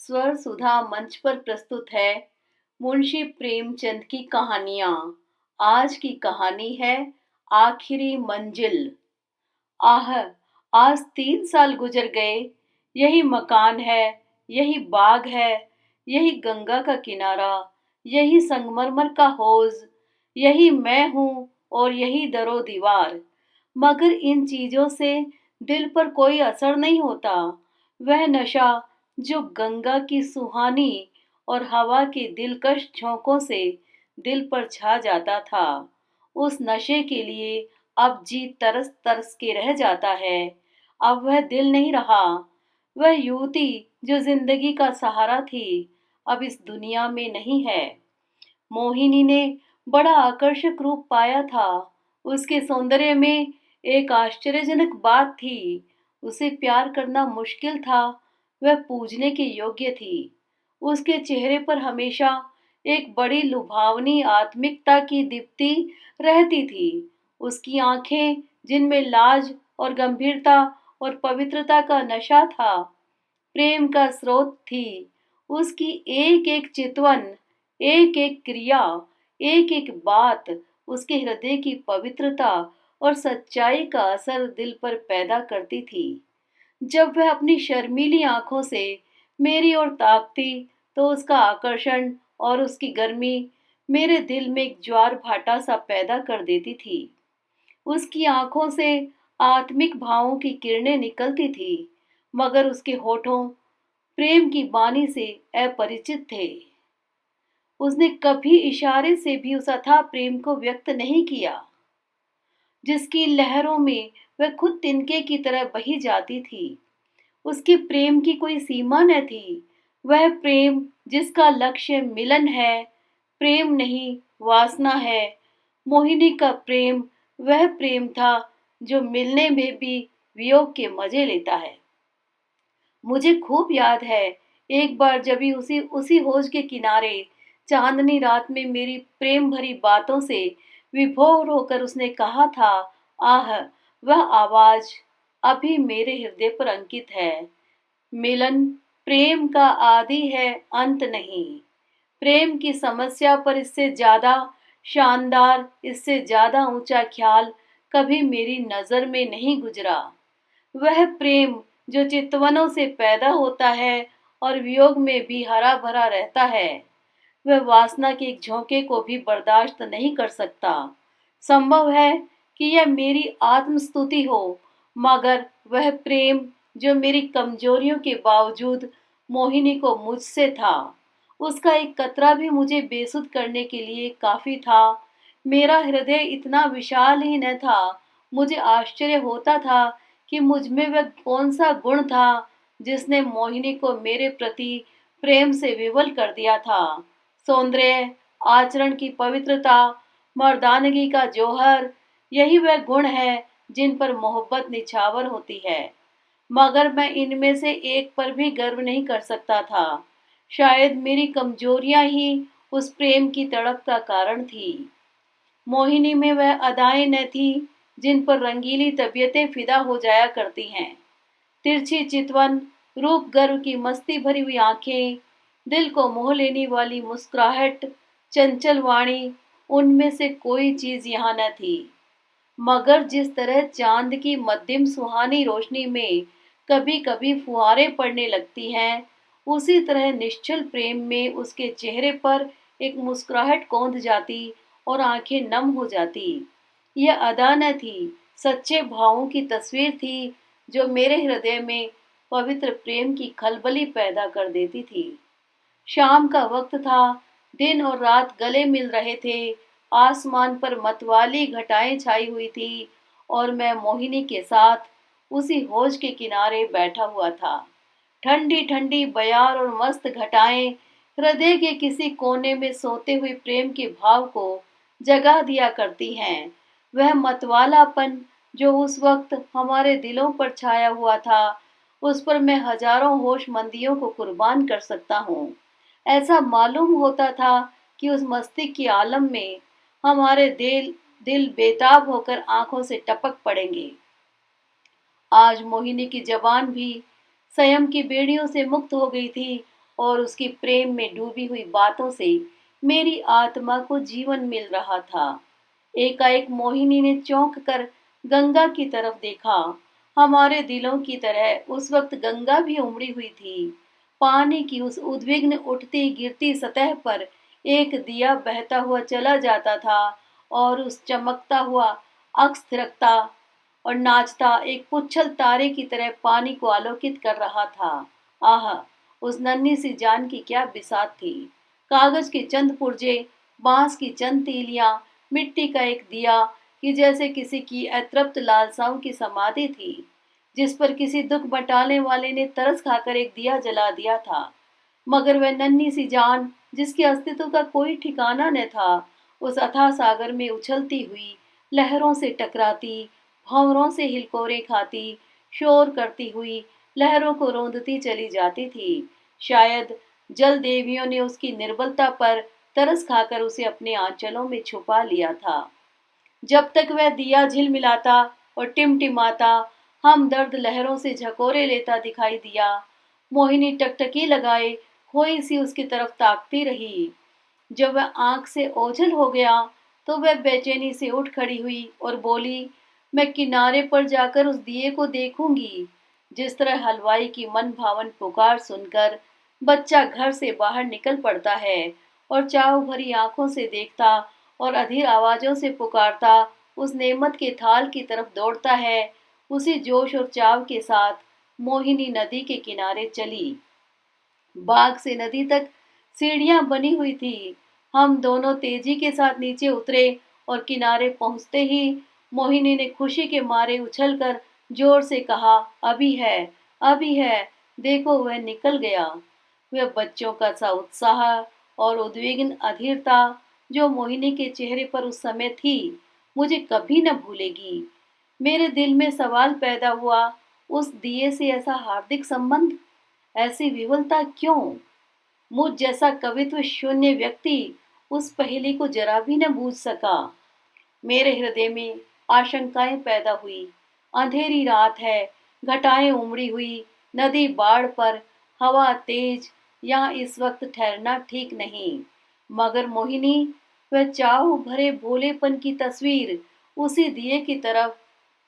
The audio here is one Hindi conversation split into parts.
स्वर सुधा मंच पर प्रस्तुत है मुंशी प्रेमचंद की कहानियां। आज की कहानी है आखिरी मंजिल। आह, आज 3 साल गुजर गए। यही मकान है, यही बाग है, यही गंगा का किनारा, यही संगमरमर का हौज, यही मैं हूँ और यही दरो दीवार। मगर इन चीजों से दिल पर कोई असर नहीं होता। वह नशा जो गंगा की सुहानी और हवा के दिलकश झोंकों से दिल पर छा जाता था, उस नशे के लिए अब जी तरस तरस के रह जाता है। अब वह दिल नहीं रहा। वह युवती जो जिंदगी का सहारा थी, अब इस दुनिया में नहीं है। मोहिनी ने बड़ा आकर्षक रूप पाया था। उसके सौंदर्य में एक आश्चर्यजनक बात थी। उसे प्यार करना मुश्किल था। वह पूजने के योग्य थी। उसके चेहरे पर हमेशा एक बड़ी लुभावनी आत्मिकता की दीप्ति रहती थी। उसकी आंखें, जिनमें लाज और गंभीरता और पवित्रता का नशा था, प्रेम का स्रोत थी। उसकी एक एक चितवन, एक एक क्रिया, एक एक बात उसके हृदय की पवित्रता और सच्चाई का असर दिल पर पैदा करती थी। जब वह अपनी शर्मीली आंखों से मेरी ओर ताकती, तो उसका आकर्षण और उसकी गर्मी मेरे दिल में एक ज्वार भाटा सा पैदा कर देती थी। उसकी आंखों से आत्मिक भावों की किरणें निकलती थी, मगर उसके होठों प्रेम की वाणी से अपरिचित थे। उसने कभी इशारे से भी उस अथाह प्रेम को व्यक्त नहीं किया, जिसकी लहरों में वह खुद तिनके की तरह बही जाती थी। उसके प्रेम की कोई सीमा न थी। वह प्रेम जिसका लक्ष्य मिलन है, प्रेम नहीं वासना है। मोहिनी का प्रेम वह प्रेम था जो मिलने में भी वियोग के मजे लेता है। मुझे खूब याद है, एक बार जब ही उसी उसी हौज के किनारे चांदनी रात में मेरी प्रेम भरी बातों से विभोर होकर उसने कहा था, आह, वह आवाज अभी मेरे हृदय पर अंकित है। मिलन प्रेम का आदि है, अंत नहीं। प्रेम की समस्या पर इससे ज्यादा शानदार, इससे ज्यादा ऊंचा ख्याल कभी मेरी नजर में नहीं गुजरा। वह प्रेम जो चितवनों से पैदा होता है और वियोग में भी हरा भरा रहता है, वह वासना के एक झोंके को भी बर्दाश्त नहीं कर सकता। संभव है कि यह मेरी आत्मस्तुति हो, मगर वह प्रेम जो मेरी कमजोरियों के बावजूद मोहिनी को मुझसे था, उसका एक कतरा भी मुझे बेसुध करने के लिए काफी था। मेरा हृदय इतना विशाल ही न था। मुझे आश्चर्य होता था कि मुझ में वह कौन सा गुण था जिसने मोहिनी को मेरे प्रति प्रेम से विवल कर दिया था। सौंदर्य, आचरण की पवित्रता, मर्दानगी का जौहर, यही वह गुण है जिन पर मोहब्बत निछावर होती है। मगर मैं इनमें से एक पर भी गर्व नहीं कर सकता था। शायद मेरी कमजोरियां ही उस प्रेम की तड़प का कारण थी। मोहिनी में वह अदाएं न थी जिन पर रंगीली तबीयतें फिदा हो जाया करती हैं। तिरछी चितवन, रूप गर्व की मस्ती भरी हुई आंखें, दिल को मोह लेने वाली मुस्कुराहट, चंचल वाणी, उनमें से कोई चीज यहाँ न थी। मगर जिस तरह चांद की मध्यम सुहानी रोशनी में कभी कभी फुहारें पड़ने लगती हैं, उसी तरह निश्चल प्रेम में उसके चेहरे पर एक मुस्कुराहट कौंध जाती और आंखें नम हो जाती। यह अदा न थी, सच्चे भावों की तस्वीर थी जो मेरे हृदय में पवित्र प्रेम की खलबली पैदा कर देती थी। शाम का वक्त था। दिन और रात गले मिल रहे थे। आसमान पर मतवाली घटाएं छाई हुई थी और मैं मोहिनी के साथ उसी हौज के किनारे बैठा हुआ था। ठंडी ठंडी बयार और मस्त घटाएं हृदय के किसी कोने में सोते हुए प्रेम के भाव को जगा दिया करती हैं। वह मतवालापन जो उस वक्त हमारे दिलों पर छाया हुआ था, उस पर मैं हजारों होशमंदियों को कुर्बान कर सकता हूँ। ऐसा मालूम होता था कि उस मस्ती के आलम में हमारे दिल दिल बेताब होकर आंखों से टपक पड़ेंगे। आज मोहिनी की जबान भी संयम की बेड़ियों से मुक्त हो गई थी और उसकी प्रेम में डूबी हुई बातों से मेरी आत्मा को जीवन मिल रहा था। एकाएक मोहिनी ने चौंक कर गंगा की तरफ देखा। हमारे दिलों की तरह उस वक्त गंगा भी उमड़ी हुई थी। पानी की उस उद्विग्न उठती गिरती सतह पर एक दिया बहता हुआ चला जाता था और उस चमकता हुआ अक्स थिरकता और नाचता एक पुच्छल तारे की तरह पानी को आलोकित कर रहा था। आह! उस नन्ही सी जान की क्या बिसात थी। कागज के चंद पुर्जे, बांस की चंद तीलियां, मिट्टी का एक दिया कि जैसे किसी की अतृप्त लालसाओं की समाधि थी, जिस पर किसी दुख बटाने वाले ने तरस खाकर एक दिया जला दिया था। मगर वह नन्ही सी जान, जिसके अस्तित्व का कोई ठिकाना न था, उस अथाह सागर में उछलती हुई, लहरों से टकराती, भंवरों से हिलकोरे खाती, शोर करती हुई, लहरों को रौंदती चली जाती थी। शायद जल देवियों ने उसकी निर्बलता पर तरस खाकर उसे अपने आंचलों में छुपा लिया था। जब तक वह दिया झिलमिलाता और टिमटिमाता, हमदर्द लहरों से झकोरे लेता दिखाई दिया। मोहिनी टकटकी लगाए खोई सी उसकी तरफ ताकती रही। जब वह आंख से ओझल हो गया, तो वह बेचैनी से उठ खड़ी हुई और बोली, मैं किनारे पर जाकर उस दिए को देखूंगी। जिस तरह हलवाई की मन भावन पुकार सुनकर बच्चा घर से बाहर निकल पड़ता है और चाव भरी आंखों से देखता और अधीर आवाजों से पुकारता उस नेमत के थाल की तरफ दौड़ता है, उसी जोश और चाव के साथ मोहिनी नदी के किनारे चली। बाग से नदी तक सीढ़ियां बनी हुई थी। हम दोनों तेजी के साथ नीचे उतरे और किनारे पहुंचते ही मोहिनी ने खुशी के मारे उछलकर जोर से कहा, अभी है, अभी है, देखो वह निकल गया। वह बच्चों का सा उत्साह और उद्विग्न अधीरता जो मोहिनी के चेहरे पर उस समय थी, मुझे कभी न भूलेगी। मेरे दिल में सवाल पैदा हुआ, उस दिए से ऐसा हार्दिक संबंध, ऐसी विवलता क्यों? मुझ जैसा कवित्व शून्य व्यक्ति उस पहेली को जरा भी न बूझ सका। मेरे हृदय में आशंकाएं पैदा हुई। अंधेरी रात है, घटाएं उमड़ी हुई, नदी बाढ़ पर, हवा तेज, यहाँ इस वक्त ठहरना ठीक नहीं। मगर मोहिनी, वह चाव भरे भोलेपन की तस्वीर उसी दिए की तरफ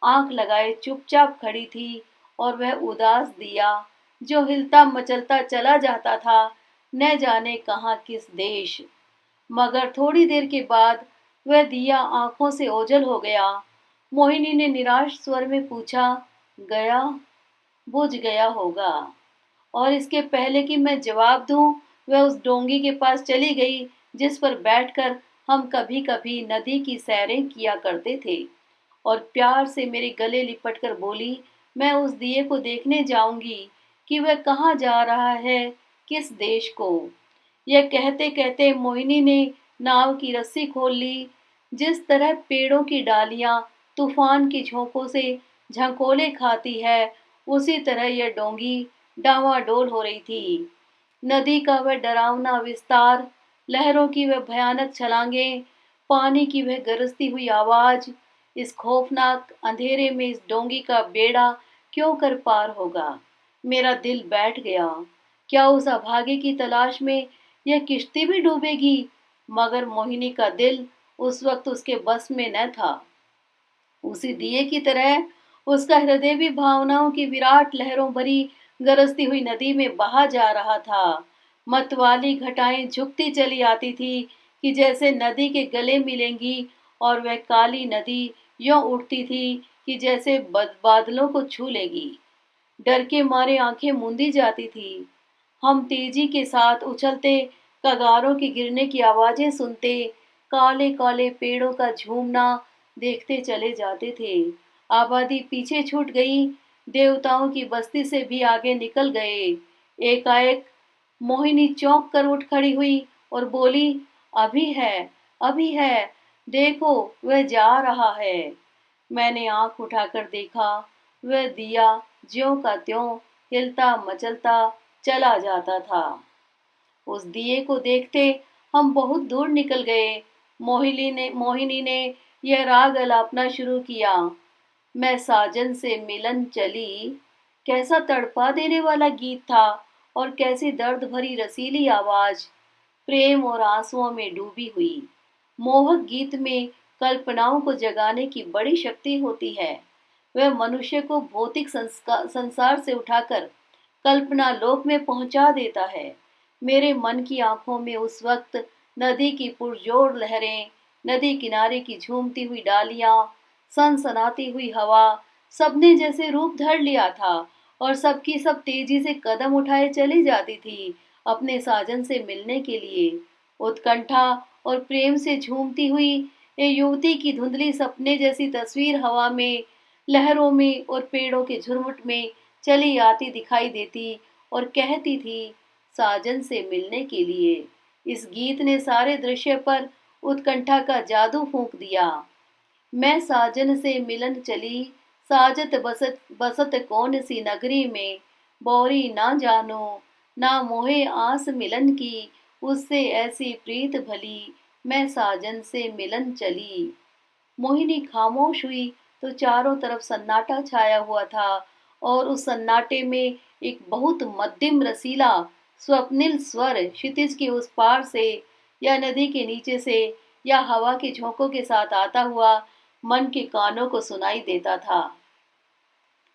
आंख लगाए चुपचाप खड़ी थी और वह उदास दिया जो हिलता मचलता चला जाता था, न जाने कहाँ किस देश। मगर थोड़ी देर के बाद वह दिया आंखों से ओझल हो गया। मोहिनी ने निराश स्वर में पूछा, गया? बुझ गया होगा। और इसके पहले कि मैं जवाब दूं, वह उस डोंगी के पास चली गई जिस पर बैठकर हम कभी कभी नदी की सैरें किया करते थे, और प्यार से मेरे गले लिपट कर बोली, मैं उस दिए को देखने जाऊंगी कि वह कहाँ जा रहा है, किस देश को। यह कहते कहते मोहिनी ने नाव की रस्सी खोल ली। जिस तरह पेड़ों की डालियां तूफान की झोंकों से झंकोले खाती है, उसी तरह यह डोंगी डांवाडोल हो रही थी। नदी का वह डरावना विस्तार, लहरों की वह भयानक छलांगें, पानी की वह गरजती हुई आवाज, इस खौफनाक अंधेरे में इस डोंगी का बेड़ा क्यों कर पार होगा। मेरा दिल बैठ गया। क्या उस अभागे की तलाश में यह किश्ती भी डूबेगी? मगर मोहिनी का दिल उस वक्त उसके बस में न था। उसी दिए की तरह उसका हृदय भी भावनाओं की विराट लहरों भरी गरजती हुई नदी में बहा जा रहा था। मतवाली घटाएं झुकती चली आती थी कि जैसे नदी के गले मिलेंगी, और वह काली नदी यों उठती थी कि जैसे बादलों को छू लेगी। डर के मारे आंखें मूंदी जाती थी। हम तेजी के साथ उछलते, कगारों के गिरने की आवाजें सुनते, काले काले पेड़ों का झूमना देखते चले जाते थे। आबादी पीछे छूट गई, देवताओं की बस्ती से भी आगे निकल गए। एकाएक मोहिनी चौंक कर उठ खड़ी हुई और बोली, अभी है, अभी है, देखो वह जा रहा है। मैंने आंख उठाकर देखा, वह दिया ज्यों का त्यों हिलता मचलता चला जाता था। उस दिए को देखते हम बहुत दूर निकल गए। मोहिनी ने यह राग अलापना शुरू किया, मैं साजन से मिलन चली। कैसा तड़पा देने वाला गीत था और कैसी दर्द भरी रसीली आवाज प्रेम और आंसुओं में डूबी हुई। मोहक गीत में कल्पनाओं को जगाने की बड़ी शक्ति होती है। वह मनुष्य को भौतिक संसार से उठाकर कल्पना लोक में पहुंचा देता है। मेरे मन की आंखों में उस वक्त नदी की पुरजोर लहरें, नदी किनारे की झूमती हुई डालियां, सनसनाती हुई हवा, सबने जैसे रूप धर लिया था और सबकी सब तेजी से कदम उठाए चली जाती थी अपने साजन से मिलने के लिए। उत्कंठा और प्रेम से झूमती हुई ये युवती की धुंधली सपने जैसी तस्वीर हवा में, लहरों में और पेड़ों के झुरमुट में चली आती दिखाई देती और कहती थी, साजन से मिलने के लिए। इस गीत ने सारे दृश्य पर उत्कंठा का जादू फूंक दिया। मैं साजन से मिलन चली, साजत बसत बसत कौन सी नगरी में, बौरी ना जानो ना मोहे आस मिलन की, उससे ऐसी प्रीत भली, मैं साजन से मिलन चली। मोहिनी खामोश हुई तो चारों तरफ सन्नाटा छाया हुआ था और उस सन्नाटे में एक बहुत मध्यम रसीला स्वप्निल स्वर क्षितिज के उस पार से या नदी के नीचे से या हवा के झोंकों के साथ आता हुआ मन के कानों को सुनाई देता था।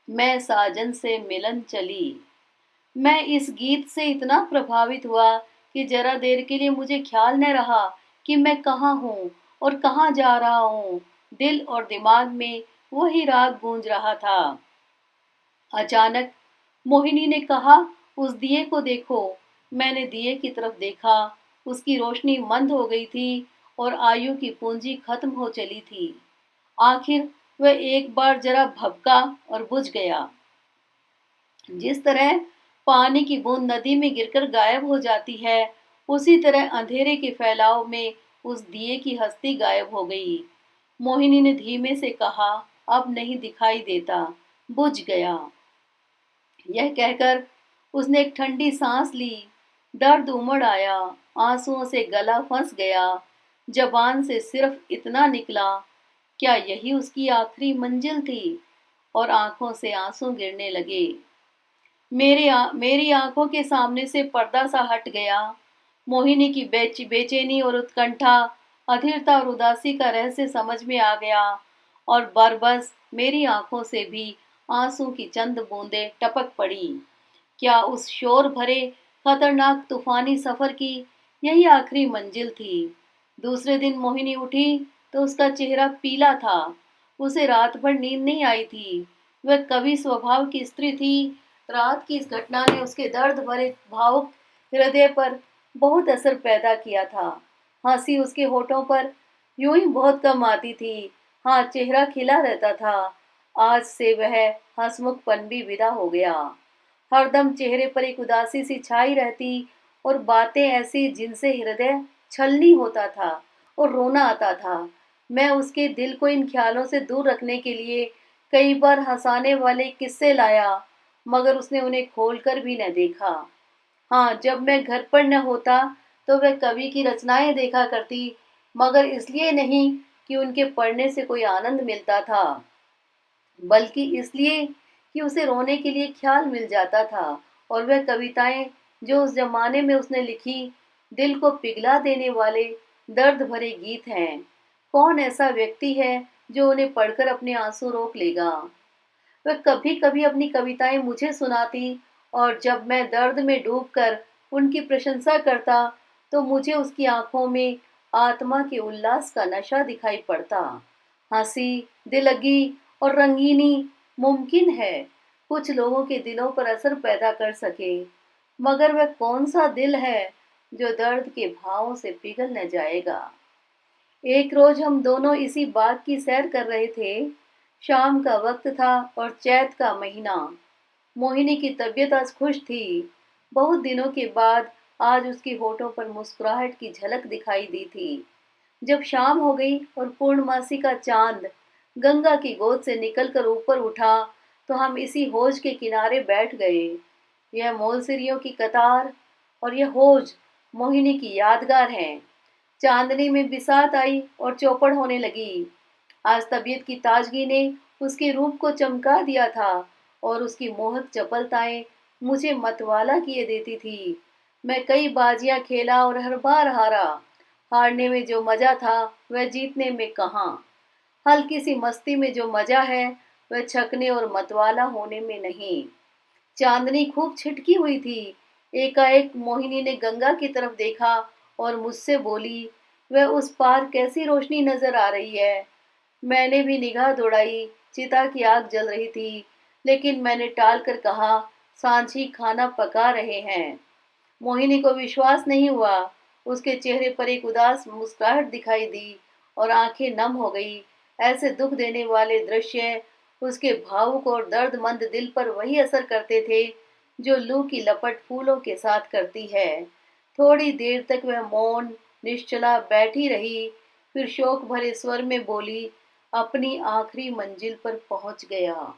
मैं साजन से मिलन चली। मैं इस गीत से इतना प्रभावित हुआ कि जरा देर के लिए मुझे ख्याल न रहा कि मैं कहाँ हूँ और कहाँ जा रहा हूँ। दिल और दिमाग में वही राग गूंज रहा था। अचानक मोहिनी ने कहा, उस दिए को देखो। मैंने दिए की तरफ देखा। उसकी रोशनी मंद हो गई थी और आयु की पूंजी खत्म हो चली थी। आखिर वह एक बार जरा भभका और बुझ गया। जिस तरह पानी की बूंद नदी में गिरकर गायब हो जाती है, उसी तरह अंधेरे के फैलाव में उस दिए की हस्ती गायब हो गई। मोहिनी ने धीमे से कहा, अब नहीं दिखाई देता, बुझ गया। यह कहकर उसने एक ठंडी सांस ली। दर्द उमड़ आया, आंसुओं से गला फंस गया। जबान से सिर्फ इतना निकला, क्या यही उसकी आखिरी मंजिल थी? और आंखों से आंसू गिरने लगे। मेरी आंखों के सामने से पर्दा सा हट गया। मोहिनी की बेचैनी और उत्कंठा, अधीरता और उदासी का रहस्य समझ में आ गया और बरबस मेरी आंखों से भी आंसू की चंद बूंदें टपक पड़ी। क्या उस शोर भरे खतरनाक तूफानी सफर की यही आखिरी मंजिल थी? दूसरे दिन मोहिनी उठी तो उसका चेहरा पीला था। उसे रात भर नींद नहीं आई थी। वह कवि स्वभाव की स्त्री थी। रात की इस घटना ने उसके दर्द भरे भावुक हृदय पर बहुत असर पैदा किया था। हंसी उसके होठों पर यूं ही बहुत कम आती थी। हाँ, चेहरा खिला रहता था। आज से वह हंसमुखपन भी विदा हो गया। हरदम चेहरे पर एक उदासी सी छाई रहती और बातें ऐसी जिनसे हृदय छलनी होता था और रोना आता था। मैं उसके दिल को इन ख्यालों से दूर रखने के लिए कई बार हंसाने वाले किस्से लाया, मगर उसने उन्हें खोलकर भी न देखा। हाँ, जब मैं घर पर न होता तो वह कवि की रचनाएं देखा करती, मगर इसलिए नहीं कि उनके पढ़ने से कोई आनंद मिलता था, बल्कि इसलिए कि उसे रोने के लिए ख्याल मिल जाता था। और वह कविताएं जो उस जमाने में उसने लिखी, दिल को पिघला देने वाले दर्द भरे गीत हैं। कौन ऐसा व्यक्ति है जो उन्हें पढ़कर अपने आंसू रोक लेगा? वह कभी कभी अपनी कविताएं मुझे सुनाती और जब मैं दर्द में डूबकर उनकी प्रशंसा करता तो मुझे उसकी आंखों में आत्मा के उल्लास का नशा दिखाई पड़ता। हंसी, दिललगी और रंगीनी मुमकिन है कुछ लोगों के दिलों पर असर पैदा कर सके, मगर वह कौन सा दिल है जो दर्द के भावों से पिघल न जाएगा। एक रोज हम दोनों इसी बाग की सैर कर रहे थे। शाम का वक्त था और चैत का महीना। मोहिनी की तबीयत आज खुश थी। बहुत दिनों के बाद आज उसके होठों पर मुस्कुराहट की झलक दिखाई दी थी। जब शाम हो गई और पूर्णमासी का चांद गंगा की गोद से निकलकर ऊपर उठा तो हम इसी हौज के किनारे बैठ गए। यह मौलसिरियों की कतार और यह हौज मोहिनी की यादगार है। चांदनी में बिसात आई और चौपड़ होने लगी। आज तबीयत की ताजगी ने उसके रूप को चमका दिया था और उसकी मोहक चपलताएं मुझे मतवाला किए देती थी। मैं कई बाजियां खेला और हर बार हारा। हारने में जो मजा था वह जीतने में कहाँ। हल्की सी मस्ती में जो मजा है वह छकने और मतवाला होने में नहीं। चांदनी खूब छिटकी हुई थी। एकाएक मोहिनी ने गंगा की तरफ देखा और मुझसे बोली, वह उस पार कैसी रोशनी नजर आ रही है। मैंने भी निगाह दौड़ाई। चिता की आग जल रही थी, लेकिन मैंने टाल कर कहा, सांझी खाना पका रहे हैं। मोहिनी को विश्वास नहीं हुआ। उसके चेहरे पर एक उदास मुस्कुराहट दिखाई दी और आंखें नम हो गई। ऐसे दुख देने वाले दृश्य उसके भावुक और दर्दमंद दिल पर वही असर करते थे जो लू की लपट फूलों के साथ करती है। थोड़ी देर तक वह मौन निश्चला बैठी रही, फिर शोक भरे स्वर में बोली, अपनी आखिरी मंजिल पर पहुंच गया।